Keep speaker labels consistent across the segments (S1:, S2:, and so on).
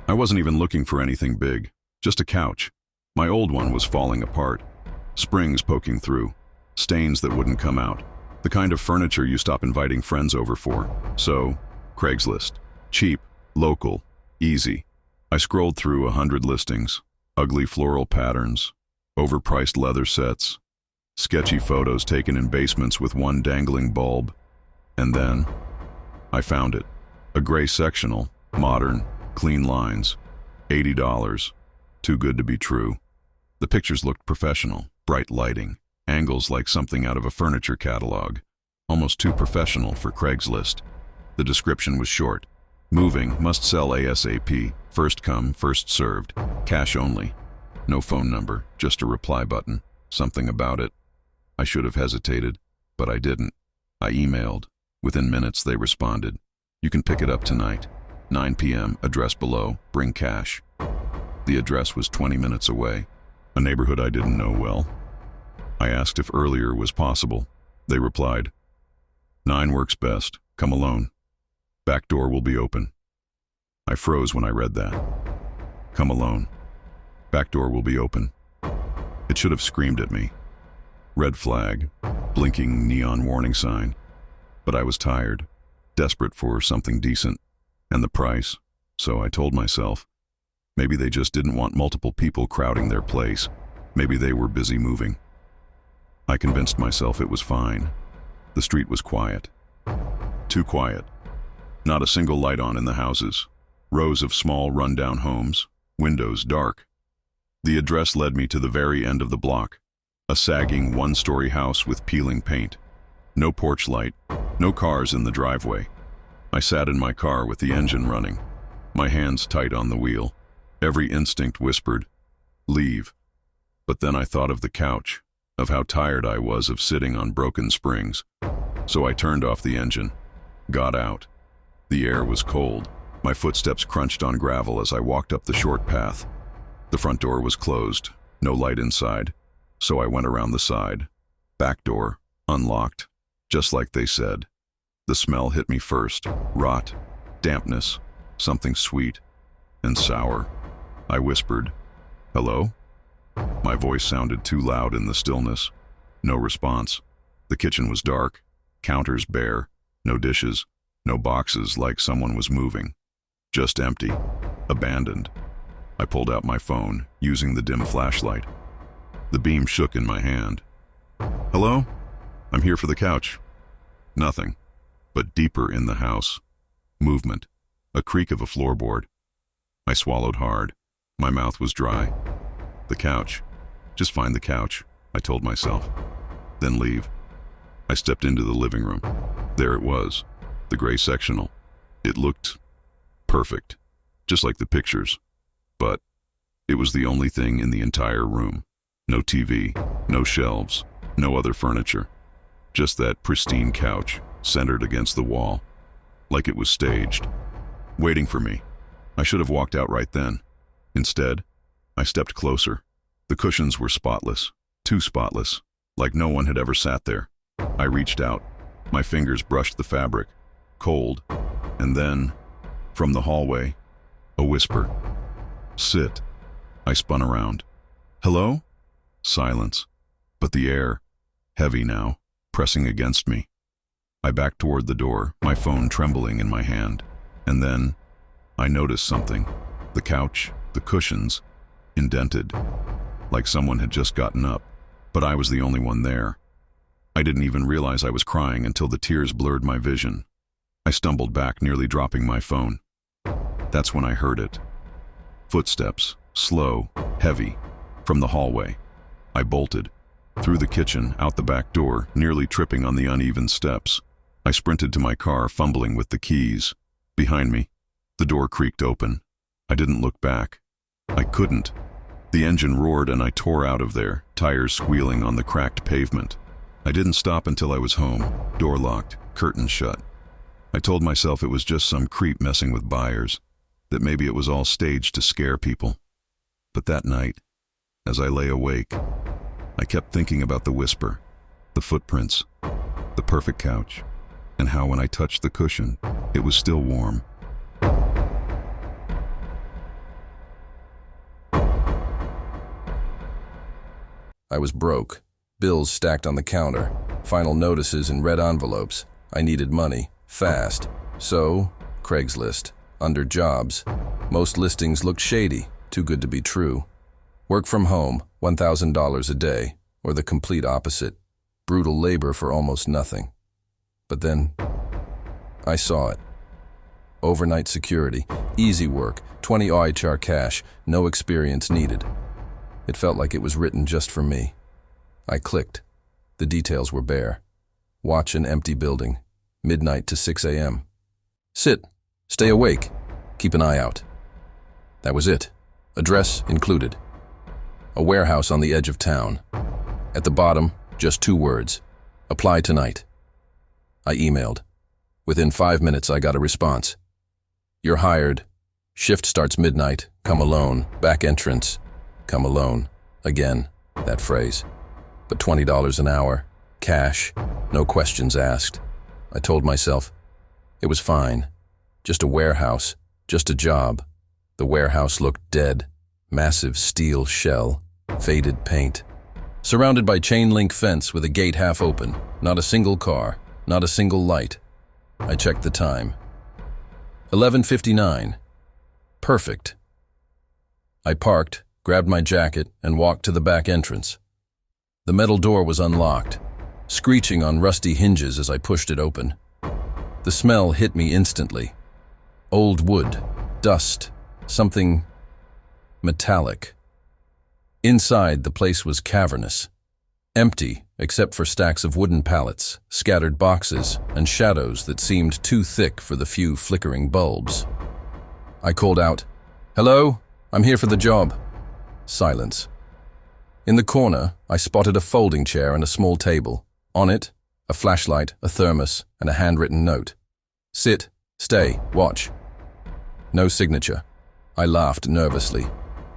S1: I wasn't even looking for anything big, just a couch. My old one was falling apart, springs poking through, stains that wouldn't come out. The kind of furniture you stop inviting friends over for. So, Craigslist. Cheap, local, easy. I scrolled through 100 listings, ugly floral patterns, overpriced leather sets, sketchy photos taken in basements with one dangling bulb. And then, I found it. A gray sectional, modern, clean lines, $80. Too good to be true. The pictures looked professional, bright lighting, angles like something out of a furniture catalog, almost too professional for Craigslist. The description was short. Moving, must sell ASAP, first come, first served, cash only. No phone number, just a reply button, something about it. I should have hesitated, but I didn't. I emailed. Within minutes they responded. You can pick it up tonight. 9 p.m., address below, bring cash. The address was 20 minutes away, a neighborhood I didn't know well. I asked if earlier was possible. They replied, 9 works best, come alone. Back door will be open. I froze when I read that. Come alone. Back door will be open. It should have screamed at me. Red flag, blinking neon warning sign. But I was tired, desperate for something decent, and the price, so I told myself, maybe they just didn't want multiple people crowding their place. Maybe they were busy moving. I convinced myself it was fine. The street was quiet. Too quiet. Not a single light on in the houses. Rows of small rundown homes, windows dark. The address led me to the very end of the block, a sagging one-story house with peeling paint. No porch light, no cars in the driveway. I sat in my car with the engine running, my hands tight on the wheel. Every instinct whispered, leave. But then I thought of the couch, of how tired I was of sitting on broken springs. So I turned off the engine, got out. The air was cold. My footsteps crunched on gravel as I walked up the short path. The front door was closed, no light inside, so I went around the side. Back door, unlocked, just like they said. The smell hit me first, rot, dampness, something sweet and sour. I whispered, hello? My voice sounded too loud in the stillness. No response. The kitchen was dark, counters bare, no dishes, no boxes like someone was moving. Just empty, abandoned. I pulled out my phone, using the dim flashlight. The beam shook in my hand. Hello? I'm here for the couch. Nothing. But deeper in the house. Movement. A creak of a floorboard. I swallowed hard. My mouth was dry. The couch. Just find the couch, I told myself. Then leave. I stepped into the living room. There it was. The gray sectional. It looked perfect. Just like the pictures. But it was the only thing in the entire room. No TV, no shelves, no other furniture. Just that pristine couch, centered against the wall. Like it was staged. Waiting for me. I should have walked out right then. Instead, I stepped closer. The cushions were spotless. Too spotless. Like no one had ever sat there. I reached out. My fingers brushed the fabric. Cold. And then, from the hallway, a whisper. Sit. I spun around. Hello? Silence. But the air, heavy now, pressing against me. I backed toward the door, my phone trembling in my hand. And then, I noticed something. The couch, the cushions, indented. Like someone had just gotten up. But I was the only one there. I didn't even realize I was crying until the tears blurred my vision. I stumbled back, nearly dropping my phone. That's when I heard it. Footsteps, slow, heavy, from the hallway. I bolted. Through the kitchen, out the back door, nearly tripping on the uneven steps. I sprinted to my car, fumbling with the keys. Behind me, the door creaked open. I didn't look back. I couldn't. The engine roared and I tore out of there, tires squealing on the cracked pavement. I didn't stop until I was home, door locked, curtains shut. I told myself it was just some creep messing with buyers, that maybe it was all staged to scare people. But that night, as I lay awake, I kept thinking about the whisper, the footprints, the perfect couch, and how when I touched the cushion, it was still warm.
S2: I was broke. Bills stacked on the counter. Final notices in red envelopes. I needed money. Fast. So, Craigslist. Under jobs. Most listings looked shady. Too good to be true. Work from home. $1,000 a day. Or the complete opposite. Brutal labor for almost nothing. But then, I saw it. Overnight security. Easy work. 20 OIHR cash. No experience needed. It felt like it was written just for me. I clicked. The details were bare. Watch an empty building. Midnight to 6 a.m. Sit. Stay awake. Keep an eye out. That was it. Address included. A warehouse on the edge of town. At the bottom, just 2 words. Apply tonight. I emailed. Within 5 minutes, I got a response. You're hired. Shift starts midnight. Come alone. Back entrance. Come alone. Again, that phrase. But $20 an hour. Cash. No questions asked. I told myself, it was fine. Just a warehouse. Just a job. The warehouse looked dead. Massive steel shell. Faded paint. Surrounded by chain-link fence with a gate half open. Not a single car. Not a single light. I checked the time. 11:59. Perfect. I parked, grabbed my jacket, and walked to the back entrance. The metal door was unlocked, screeching on rusty hinges as I pushed it open. The smell hit me instantly. Old wood, dust, something metallic. Inside, the place was cavernous. Empty, except for stacks of wooden pallets, scattered boxes, and shadows that seemed too thick for the few flickering bulbs. I called out, "Hello? I'm here for the job." Silence. In the corner, I spotted a folding chair and a small table. On it, a flashlight, a thermos, and a handwritten note. Sit, stay, watch. No signature. I laughed nervously.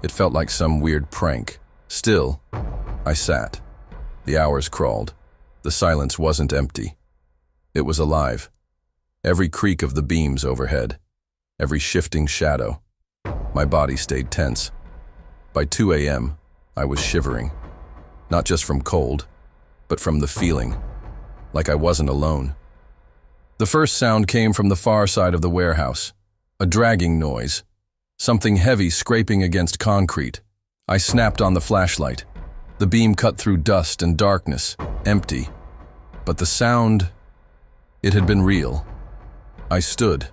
S2: It felt like some weird prank. Still, I sat. The hours crawled. The silence wasn't empty. It was alive. Every creak of the beams overhead. Every shifting shadow. My body stayed tense. By 2 a.m., I was shivering. Not just from cold, but from the feeling. Like I wasn't alone. The first sound came from the far side of the warehouse. A dragging noise. Something heavy scraping against concrete. I snapped on the flashlight. The beam cut through dust and darkness, empty. But the sound, it had been real. I stood.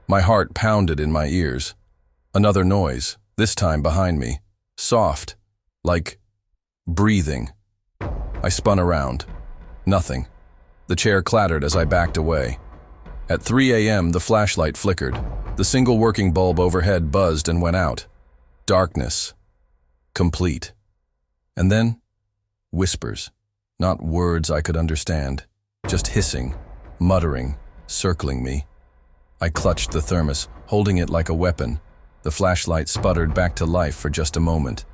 S2: My heart pounded in my ears. Another noise, this time behind me. Soft, like breathing. I spun around. Nothing. The chair clattered as I backed away. At 3 a.m., the flashlight flickered. The single working bulb overhead buzzed and went out. Darkness. Complete. And then, whispers. Not words I could understand. Just hissing, muttering, circling me. I clutched the thermos, holding it like a weapon. The flashlight sputtered back to life for just a moment,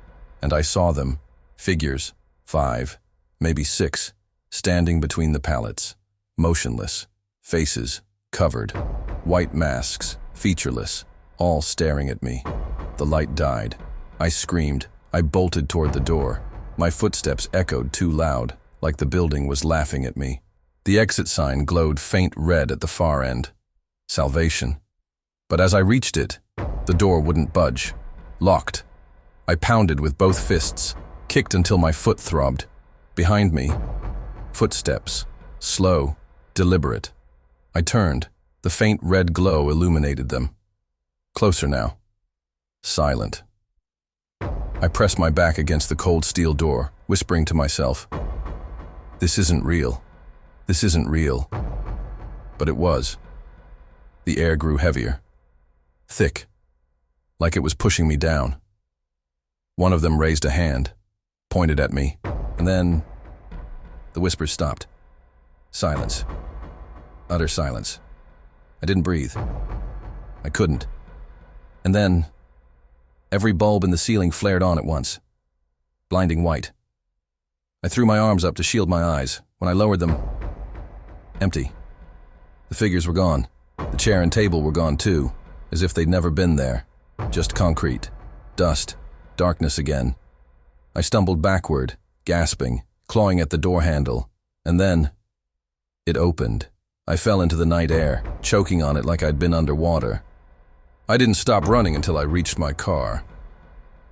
S2: and I saw them. Figures. 5, maybe 6, standing between the pallets. Motionless. Faces. Covered. White masks. Featureless. All staring at me. The light died. I screamed. I bolted toward the door. My footsteps echoed too loud, like the building was laughing at me. The exit sign glowed faint red at the far end. Salvation. But as I reached it, the door wouldn't budge. Locked. I pounded with both fists, kicked until my foot throbbed. Behind me, footsteps. Slow, deliberate. I turned. The faint red glow illuminated them. Closer now. Silent. I pressed my back against the cold steel door, whispering to myself, "This isn't real. This isn't real." But it was. The air grew heavier. Thick. Like it was pushing me down. One of them raised a hand, pointed at me, and then the whispers stopped. Silence. Utter silence. I didn't breathe. I couldn't. And then every bulb in the ceiling flared on at once. Blinding white. I threw my arms up to shield my eyes. When I lowered them, empty. The figures were gone. The chair and table were gone too, as if they'd never been there. Just concrete. Dust. Darkness again. I stumbled backward, gasping, clawing at the door handle, and then it opened. I fell into the night air, choking on it like I'd been underwater. I didn't stop running until I reached my car.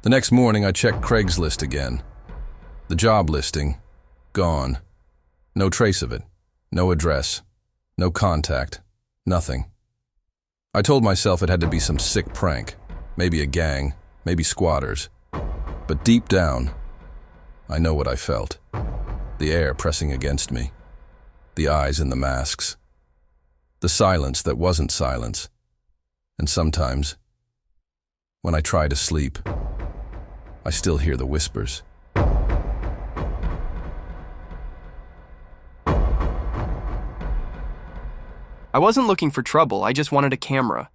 S2: The next morning, I checked Craigslist again. The job listing, gone. No trace of it, no address, no contact, nothing. I told myself it had to be some sick prank, maybe a gang, maybe squatters. But deep down, I know what I felt. The air pressing against me, the eyes in the masks, the silence that wasn't silence. And sometimes, when I try to sleep, I still hear the whispers.
S3: I wasn't looking for trouble, I just wanted a camera.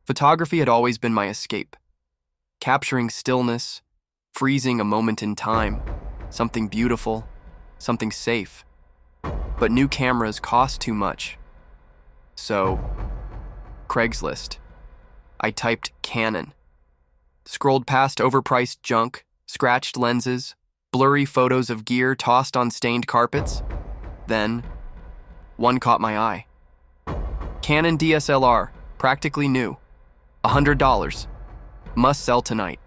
S3: Photography had always been my escape. Capturing stillness, freezing a moment in time, something beautiful, something safe. But new cameras cost too much. So, Craigslist. I typed Canon. Scrolled past overpriced junk, scratched lenses, blurry photos of gear tossed on stained carpets. Then, one caught my eye. Canon DSLR, practically new. $100. Must sell tonight.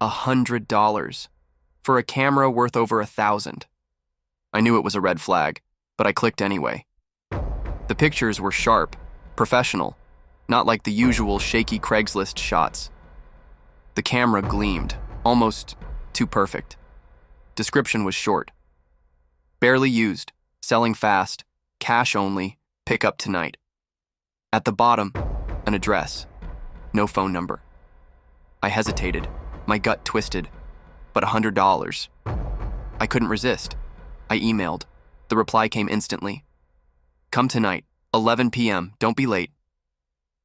S3: $100. For a camera worth over $1,000. I knew it was a red flag, but I clicked anyway. The pictures were sharp, professional, not like the usual shaky Craigslist shots. The camera gleamed, almost too perfect. Description was short. Barely used, selling fast, cash only, pick up tonight. At the bottom, an address, no phone number. I hesitated, my gut twisted, but $100. I couldn't resist. I emailed. The reply came instantly. Come tonight, 11 p.m., don't be late.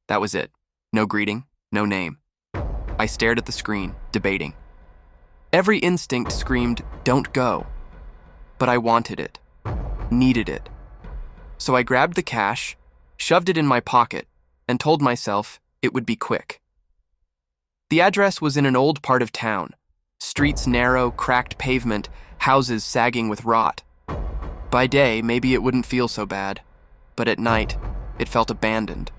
S3: That was it. No greeting, no name. I stared at the screen, debating. Every instinct screamed, don't go. But I wanted it, needed it. So I grabbed the cash, shoved it in my pocket, and told myself it would be quick. The address was in an old part of town. Streets narrow, cracked pavement, houses sagging with rot. By day, maybe it wouldn't feel so bad, but at night, it felt abandoned.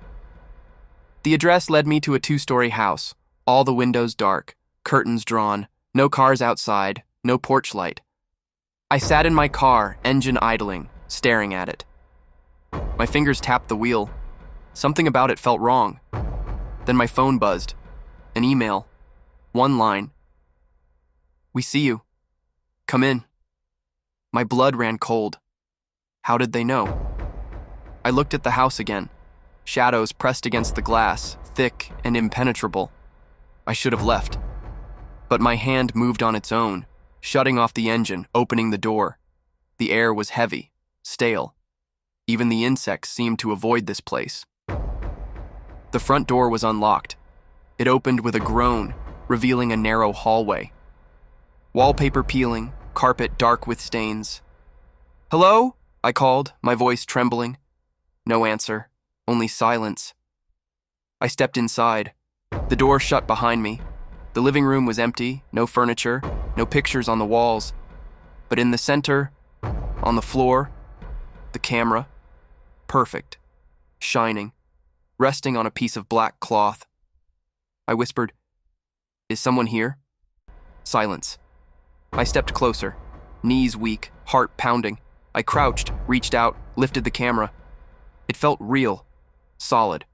S3: The address led me to a 2-story house, all the windows dark, curtains drawn, no cars outside, no porch light. I sat in my car, engine idling, staring at it. My fingers tapped the wheel. Something about it felt wrong. Then my phone buzzed. An email. One line. We see you. Come in. My blood ran cold. How did they know? I looked at the house again. Shadows pressed against the glass, thick and impenetrable. I should have left. But my hand moved on its own, shutting off the engine, opening the door. The air was heavy, stale. Even the insects seemed to avoid this place. The front door was unlocked. It opened with a groan, revealing a narrow hallway. Wallpaper peeling, carpet dark with stains. Hello? I called, my voice trembling. No answer, only silence. I stepped inside. The door shut behind me. The living room was empty, no furniture, no pictures on the walls. But in the center, on the floor, the camera. Perfect, shining, resting on a piece of black cloth. I whispered, "Is someone here?" Silence. I stepped closer, knees weak, heart pounding. I crouched, reached out, lifted the camera. It felt real, solid,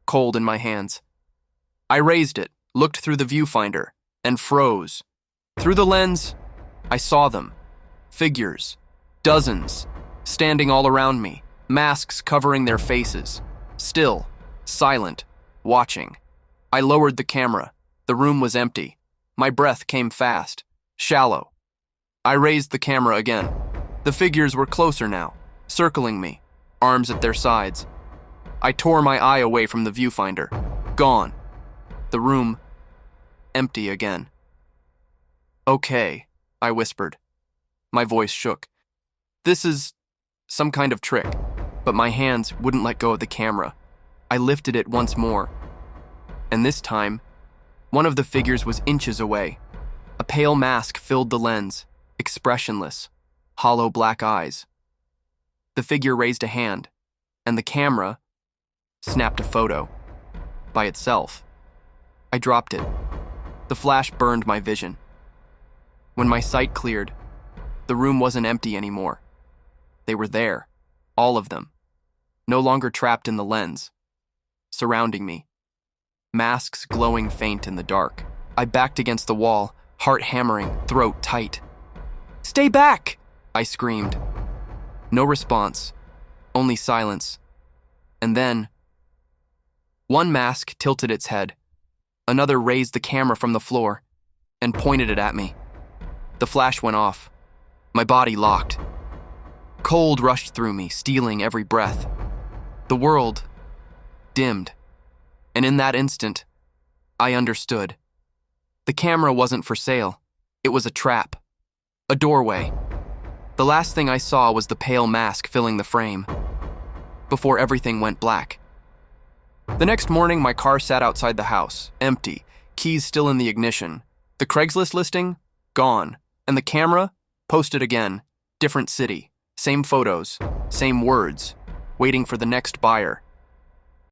S3: cold in my hands. I raised it, looked through the viewfinder, and froze. Through the lens, I saw them. Figures, dozens, standing all around me. Masks covering their faces. Still, silent, watching. I lowered the camera. The room was empty. My breath came fast, shallow. I raised the camera again. The figures were closer now, circling me, arms at their sides. I tore my eye away from the viewfinder. Gone. The room, empty again. Okay, I whispered. My voice shook. This is some kind of trick. But my hands wouldn't let go of the camera. I lifted it once more. And this time, one of the figures was inches away. A pale mask filled the lens. expressionless, hollow black eyes. The figure raised a hand, and the camera snapped a photo by itself. I dropped it. The flash burned my vision. When my sight cleared, the room wasn't empty anymore. They were there, all of them, no longer trapped in the lens, surrounding me, masks glowing faint in the dark. I backed against the wall, heart hammering, throat tight. "Stay back!" I screamed. No response, only silence. And then, one mask tilted its head. Another raised the camera from the floor and pointed it at me. The flash went off. My body locked. Cold rushed through me, stealing every breath. The world dimmed. And in that instant, I understood. The camera wasn't for sale. It was a trap. A doorway. The last thing I saw was the pale mask filling the frame, before everything went black. The next morning, my car sat outside the house, empty, keys still in the ignition. The Craigslist listing, gone. And the camera, posted again. Different city, same photos, same words, waiting for the next buyer.